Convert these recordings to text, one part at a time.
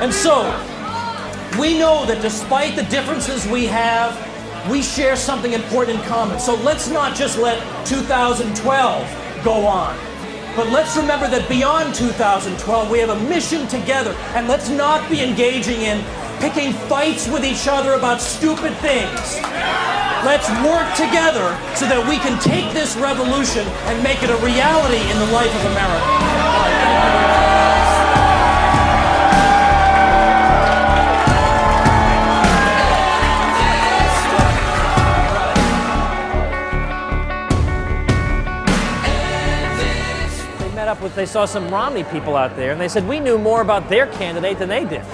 And so, we know that despite the differences we have, we share something important in common. So let's not just let 2012 go on, but let's remember that beyond 2012, we have a mission together, and let's not be engaging in picking fights with each other about stupid things. Let's work together so that we can take this revolution and make it a reality in the life of America. They saw some Romney people out there, and they said we knew more about their candidate than they did.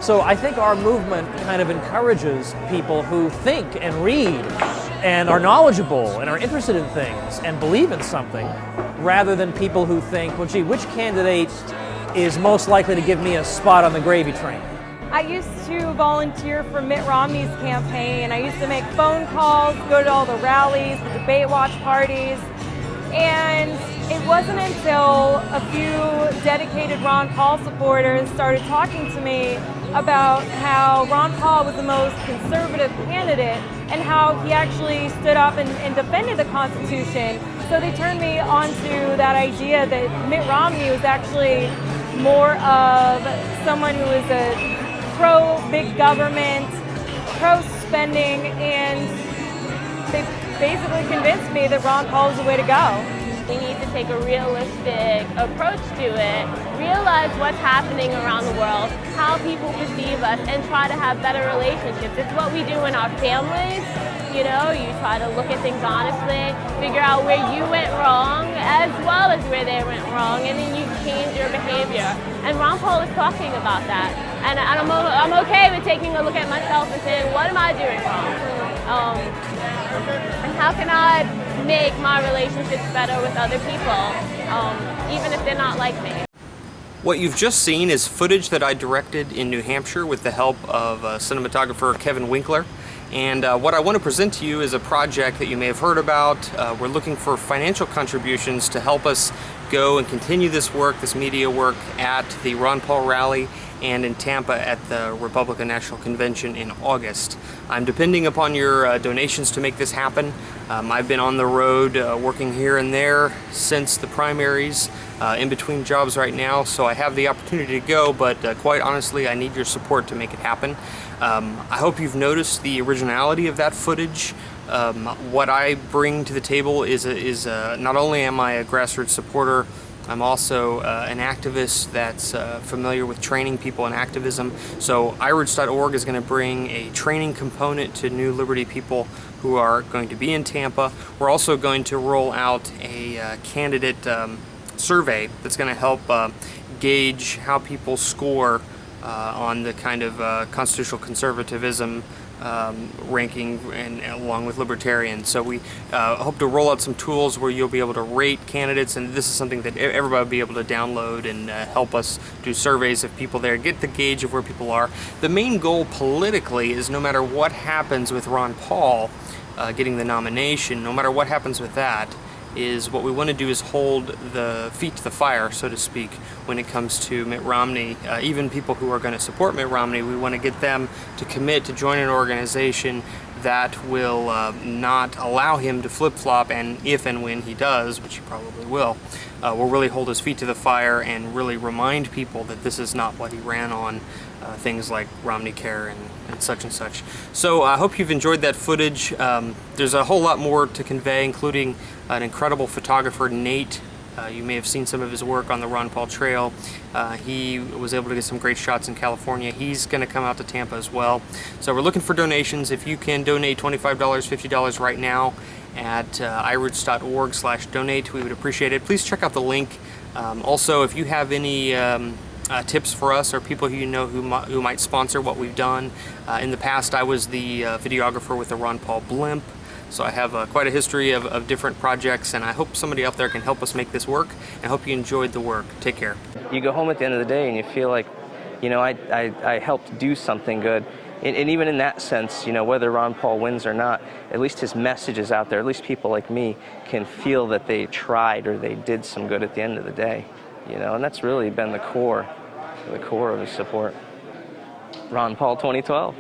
So I think our movement kind of encourages people who think and read and are knowledgeable and are interested in things and believe in something, rather than people who think, well, gee, which candidate is most likely to give me a spot on the gravy train? I used to volunteer for Mitt Romney's campaign. I used to make phone calls, go to all the rallies, the debate watch parties, and it wasn't until a few dedicated Ron Paul supporters started talking to me about how Ron Paul was the most conservative candidate and how he actually stood up and defended the Constitution. So they turned me onto that idea that Mitt Romney was actually more of someone who was a pro-big government, pro-spending, and they basically convinced me that Ron Paul is the way to go. We need to take a realistic approach to it, realize what's happening around the world, how people perceive us, and try to have better relationships. It's what we do in our families. You know, you try to look at things honestly, figure out where you went wrong as well as where they went wrong, and then you change your behavior. And Ron Paul is talking about that. And I'm okay with taking a look at myself and saying, what am I doing wrong? And how can I make my relationships better with other people, even if they're not like me. What you've just seen is footage that I directed in New Hampshire with the help of cinematographer Kevin Winkler. And what I want to present to you is a project that you may have heard about. We're looking for financial contributions to help us go and continue this work, this media work, at the Ron Paul rally and in Tampa at the Republican National Convention in August. I'm depending upon your donations to make this happen. I've been on the road working here and there since the primaries, in between jobs right now, so I have the opportunity to go, but quite honestly, I need your support to make it happen. I hope you've noticed the originality of that footage. What I bring to the table is not only am I a grassroots supporter, I'm also an activist that's familiar with training people in activism. So iroots.org is going to bring a training component to New Liberty people who are going to be in Tampa. We're also going to roll out a candidate survey that's going to help gauge how people score on the kind of constitutional conservatism ranking, and along with libertarian. So we hope to roll out some tools where you'll be able to rate candidates, and this is something that everybody will be able to download and help us do surveys of people there, get the gauge of where people are. The main goal politically is, no matter what happens with Ron Paul getting the nomination, no matter what happens with that, is what we want to do is hold the feet to the fire, so to speak, when it comes to Mitt Romney. Even people who are going to support Mitt Romney, we want to get them to commit to join an organization that will not allow him to flip-flop, and if and when he does, which he probably will really hold his feet to the fire and really remind people that this is not what he ran on, things like Romney Care and such and such. So I hope you've enjoyed that footage. There's a whole lot more to convey, including an incredible photographer, Nate. You may have seen some of his work on the Ron Paul Trail. He was able to get some great shots in California. He's going to come out to Tampa as well. So we're looking for donations. If you can donate $25, $50 right now at iroots.org/donate, we would appreciate it. Please check out the link. Also, if you have any tips for us or people who you know who might sponsor what we've done. In the past, I was the videographer with the Ron Paul blimp. So I have quite a history of different projects, and I hope somebody out there can help us make this work, and I hope you enjoyed the work. Take care. You go home at the end of the day and you feel like, you know, I helped do something good. And even in that sense, you know, whether Ron Paul wins or not, at least his message is out there. At least people like me can feel that they tried or they did some good at the end of the day, you know, and that's really been the core the core of his support. Ron Paul 2012.